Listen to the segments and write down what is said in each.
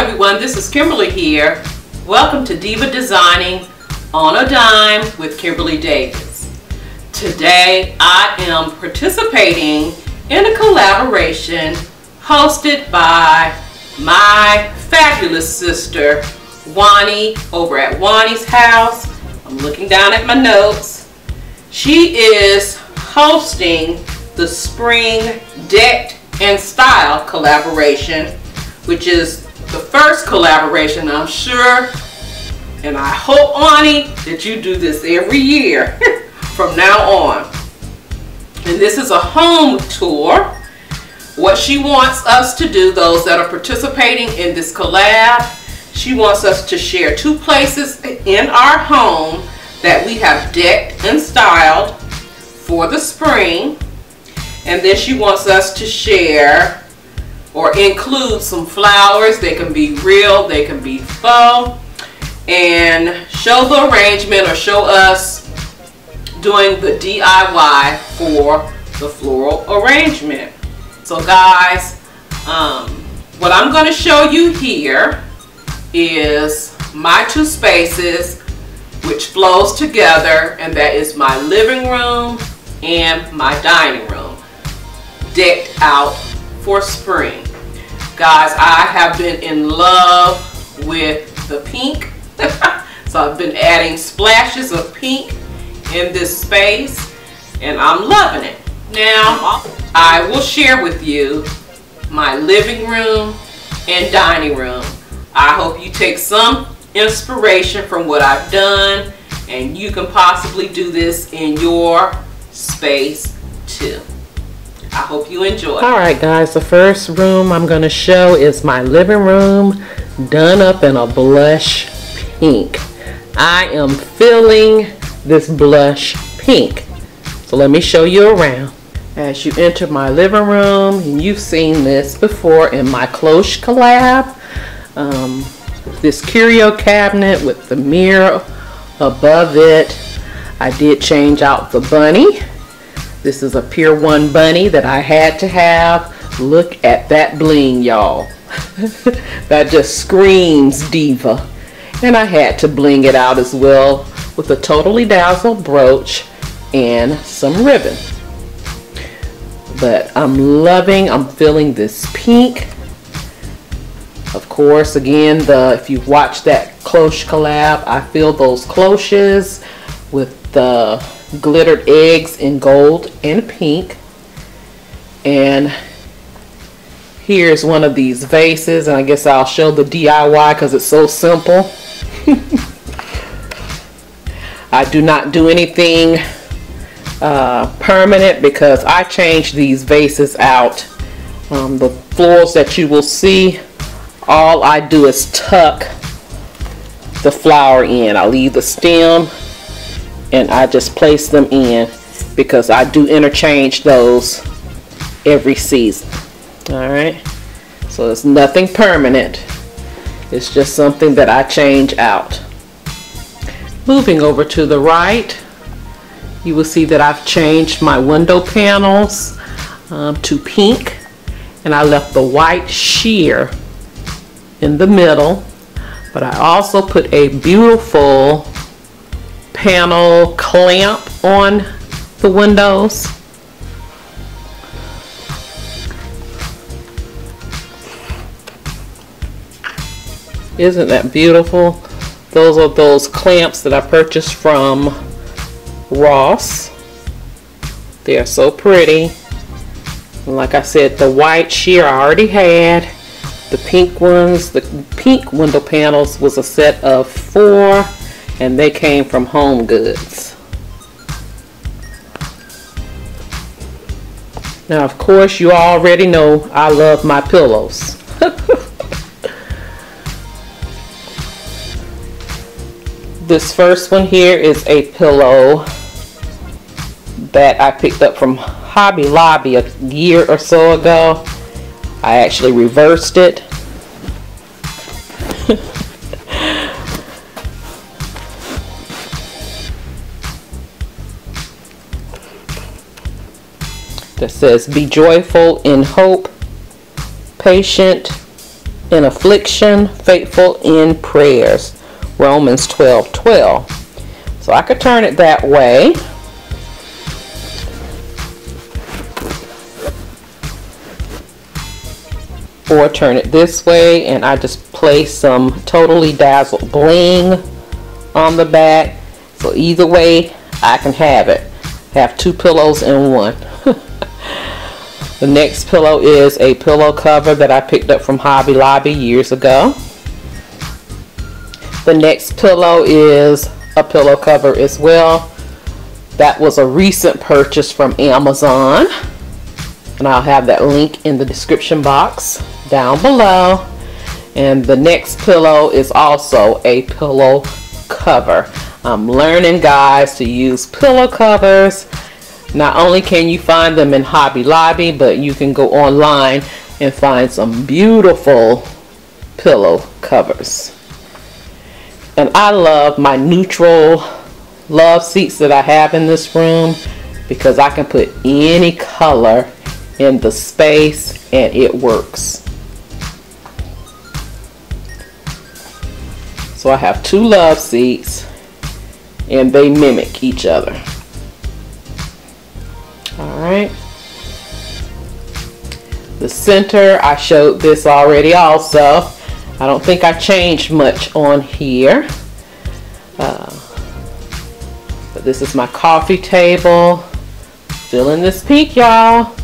everyone, this is Kimberly here. Welcome to Diva Designing on a Dime with Kimberly Davis. Today I am participating in a collaboration hosted by my fabulous sister Juani over at Juani's house. I'm looking down at my notes. She is hosting the Spring Decked and Style collaboration, which is the first collaboration, I'm sure, and I hope, Juani, that you do this every year from now on. And this is a home tour. What she wants us to do, those that are participating in this collab, she wants us to share 2 places in our home that we have decked and styled for the spring. And then she wants us to share or include some flowers. They can be real, they can be faux, and show the arrangement or show us doing the DIY for the floral arrangement. So guys, what I'm going to show you here is my 2 spaces which flows together, and that is my living room and my dining room, decked out for spring. Guys, I have been in love with the pink. So I've been adding splashes of pink in this space and I'm loving it. Now I will share with you my living room and dining room. I hope you take some inspiration from what I've done and you can possibly do this in your space too. I hope you enjoy. Alright guys, the first room I'm going to show is my living room, done up in a blush pink. I am feeling this blush pink. So let me show you around. As you enter my living room, and you've seen this before in my cloche collab, this curio cabinet with the mirror above it. I did change out the bunny. This is a Pier 1 bunny that I had to have. Look at that bling, y'all. That just screams diva. And I had to bling it out as well with a totally dazzled brooch and some ribbon. But I'm feeling this pink. Of course, again, if you've watched that cloche collab, I feel those cloches with the glittered eggs in gold and pink. And here's one of these vases, and I guess I'll show the DIY because it's so simple. I do not do anything permanent because I change these vases out. The florals that you will see, all I do is tuck the flower in. I leave the stem and I just place them in because I do interchange those every season. Alright, so it's nothing permanent, it's just something that I change out. Moving over to the right, you will see that I've changed my window panels to pink, and I left the white sheer in the middle, but I also put a beautiful panel clamp on the windows. Isn't that beautiful? Those are those clamps that I purchased from Ross. They are so pretty. And like I said, the white sheer I already had. The pink ones, the pink window panels was a set of 4, and they came from Home Goods. Now, of course, you already know I love my pillows. This first one here is a pillow that I picked up from Hobby Lobby a year or so ago. I actually reversed it. That says, "Be joyful in hope, patient in affliction, faithful in prayers. Romans 12:12. So I could turn it that way. Or turn it this way, and I just place some Totally Dazzled bling on the back. So either way I can have it. Have two pillows in one. The next pillow is a pillow cover that I picked up from Hobby Lobby years ago. The next pillow is a pillow cover as well. That was a recent purchase from Amazon, and I'll have that link in the description box down below. And the next pillow is also a pillow cover. I'm learning, guys, to use pillow covers. Not only can you find them in Hobby Lobby, but you can go online and find some beautiful pillow covers. And I love my neutral love seats that I have in this room, because I can put any color in the space and it works. So I have two love seats and they mimic each other. Alright. The center, I showed this already also. I don't think I changed much on here. But this is my coffee table. Feeling this pink, y'all.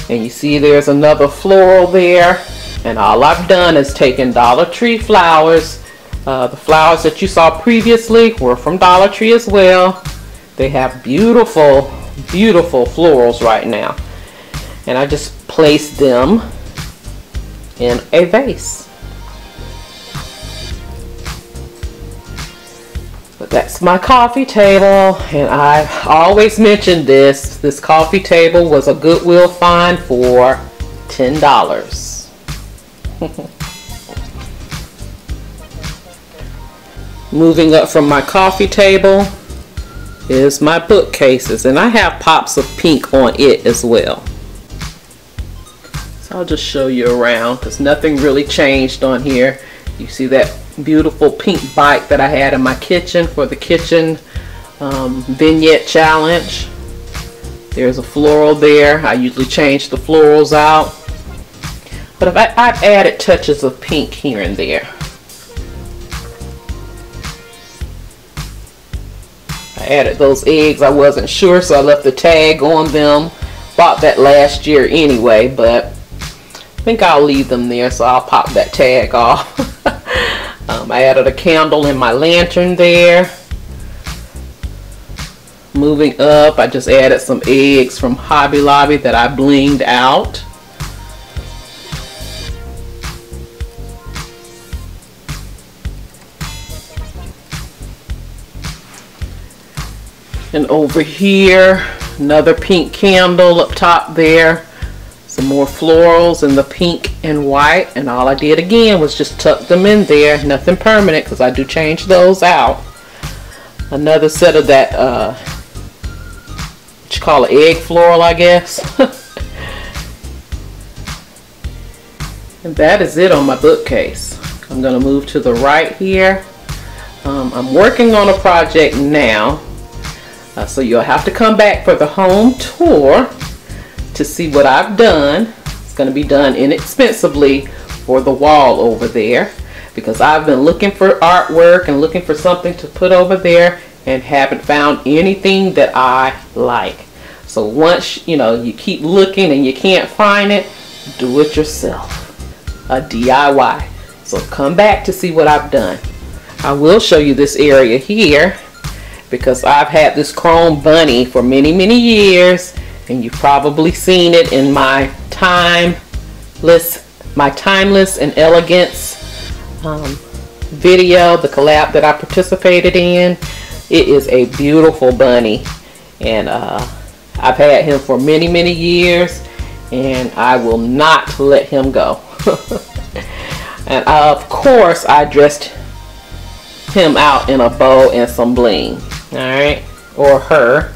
And you see there's another floral there. And all I've done is taken Dollar Tree flowers. The flowers that you saw previously were from Dollar Tree as well. They have beautiful, beautiful florals right now. And I just placed them in a vase. But that's my coffee table, and I've always mentioned this. This coffee table was a Goodwill find for $10. Moving up from my coffee table is my bookcases, and I have pops of pink on it as well. So I'll just show you around because nothing really changed on here. You see that beautiful pink bike that I had in my kitchen for the kitchen vignette challenge. There's a floral there. I usually change the florals out, but I've added touches of pink here and there. I added those eggs. I wasn't sure, so I left the tag on them. Bought that last year anyway, but I think I'll leave them there, so I'll pop that tag off. I added a candle in my lantern there. Moving up, I just added some eggs from Hobby Lobby that I blinged out. And over here, another pink candle up top there. Some more florals in the pink and white, and all I did again was just tuck them in there. Nothing permanent because I do change those out. Another set of that what you call an egg floral, I guess. And that is it on my bookcase. I'm going to move to the right here. I'm working on a project now, so you'll have to come back for the home tour to see what I've done. It's going to be done inexpensively for the wall over there, because I've been looking for artwork and looking for something to put over there and haven't found anything that I like. So once you keep looking and you can't find it, do it yourself. A DIY. So come back to see what I've done. I will show you this area here because I've had this chrome bunny for many years, and you've probably seen it in my timeless and elegance video, the collab that I participated in. It is a beautiful bunny, and I've had him for many years, and I will not let him go. And of course I dressed him out in a bow and some bling. Alright, or her.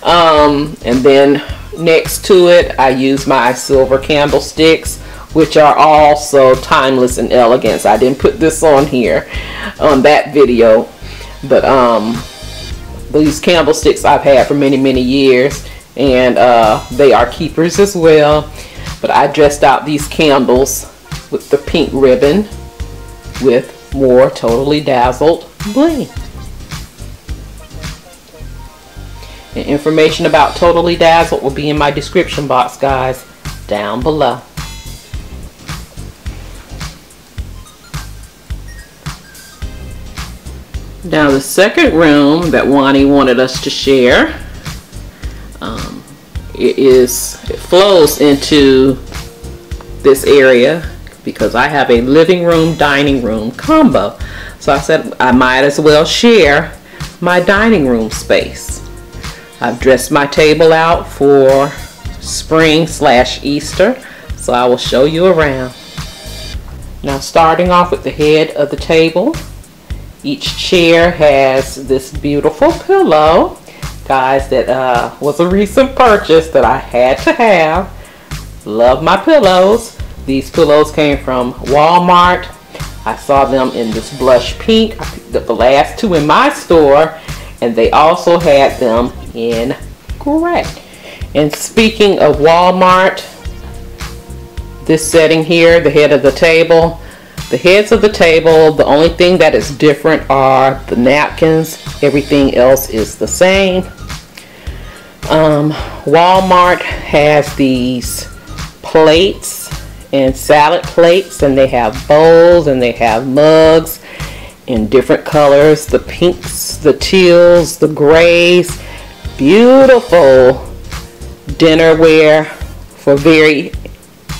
And then next to it I use my silver candlesticks which are also timeless and elegant. I didn't put this on here on that video, but these candlesticks I've had for many years, and they are keepers as well. But I dressed out these candles with the pink ribbon with more Totally Dazzled bling. And information about Totally Dazzled will be in my description box, guys, down below. Now the second room that Juani wanted us to share, it flows into this area because I have a living room dining room combo. So I said I might as well share my dining room space. I've dressed my table out for spring/Easter, so I will show you around. Now starting off with the head of the table, each chair has this beautiful pillow, guys, that was a recent purchase that I had to have. Love my pillows. These pillows came from Walmart. I saw them in this blush pink. I picked up the last two in my store, and they also had them in gray. And speaking of Walmart, this setting here, the head of the table, the heads of the table, the only thing that is different are the napkins. Everything else is the same. Walmart has these plates and salad plates, and they have bowls and they have mugs in different colors, the pinks, the teals, the grays. Beautiful dinnerware for very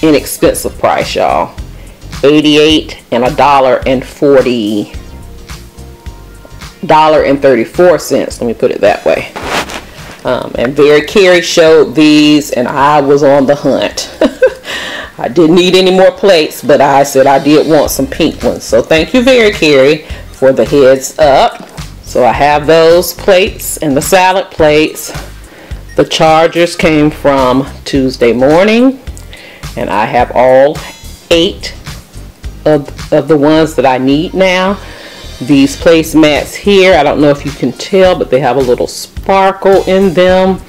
inexpensive price, y'all. $88 and $1.34. Let me put it that way. And Carrie showed these, and I was on the hunt. I didn't need any more plates, but I said I did want some pink ones. So thank you, Carrie, for the heads up. So I have those plates and the salad plates. The chargers came from Tuesday Morning, and I have all 8 of the ones that I need now. These placemats here, I don't know if you can tell, but they have a little sparkle in them.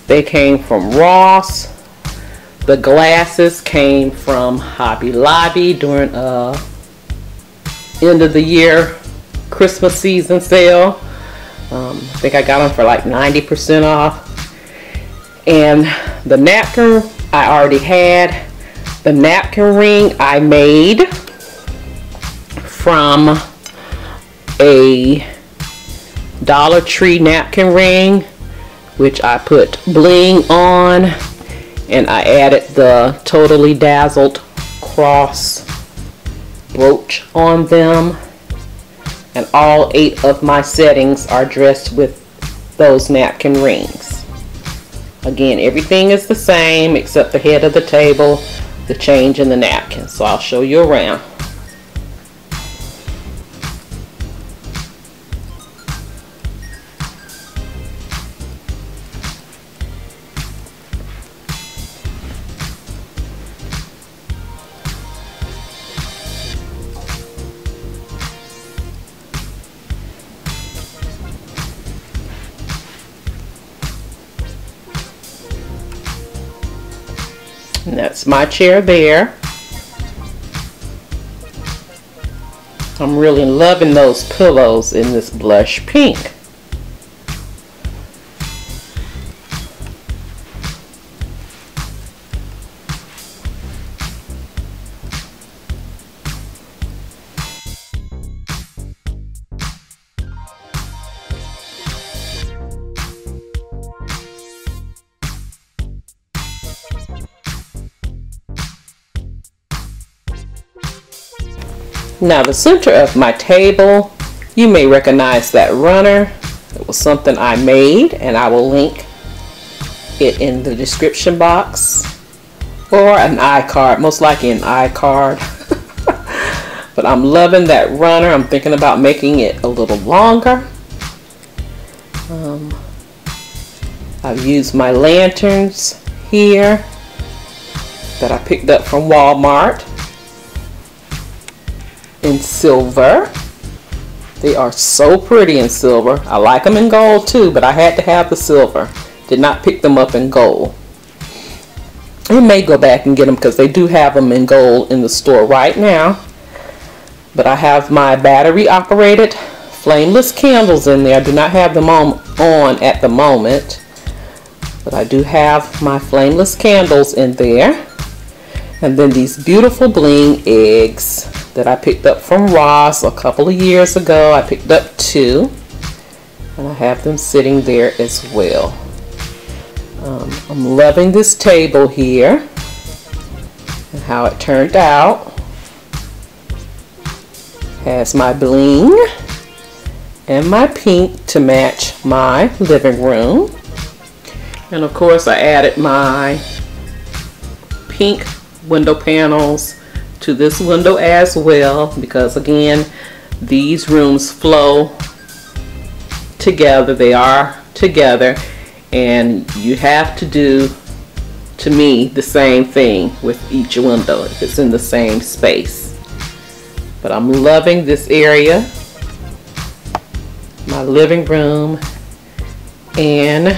They came from Ross. The glasses came from Hobby Lobby during end of the year Christmas season sale. I think I got them for like 90% off. And the napkin I already had. The napkin ring I made from a Dollar Tree napkin ring, which I put bling on, and I added the Totally Dazzled cross brooch on them. And all 8 of my settings are dressed with those napkin rings. Again, everything is the same except the head of the table, the change in the napkin. So I'll show you around. And that's my chair there. I'm really loving those pillows in this blush pink. Now the center of my table, you may recognize that runner. It was something I made, and I will link it in the description box, or an iCard, most likely an iCard. But I'm loving that runner. I'm thinking about making it a little longer. I've used my lanterns here that I picked up from Walmart in silver. They are so pretty in silver. I like them in gold too, but I had to have the silver. Did not pick them up in gold. I may go back and get them because they do have them in gold in the store right now. But I have my battery operated flameless candles in there. I do not have them on at the moment, but I do have my flameless candles in there. And then these beautiful bling eggs that I picked up from Ross a couple of years ago. I picked up 2, and I have them sitting there as well. I'm loving this table here and how it turned out. Has my bling and my pink to match my living room. And of course I added my pink window panels to this window as well, because again, these rooms flow together. They are together, and you have to do, to me, the same thing with each window if it's in the same space. But I'm loving this area, my living room and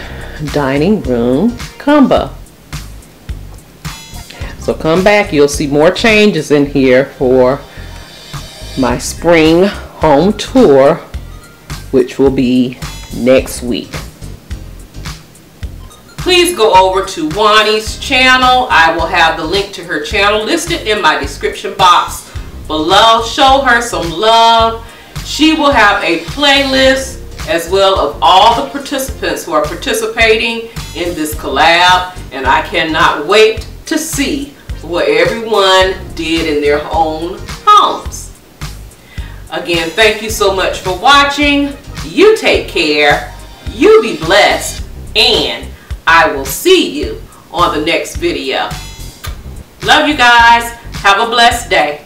dining room combo. So come back, you'll see more changes in here for my spring home tour, which will be next week. Please go over to Juani's channel. I will have the link to her channel listed in my description box below. Show her some love. She will have a playlist as well of all the participants who are participating in this collab, and I cannot wait to see what everyone did in their own homes. Again, thank you so much for watching. You take care, you be blessed, and I will see you on the next video. Love you guys. Have a blessed day.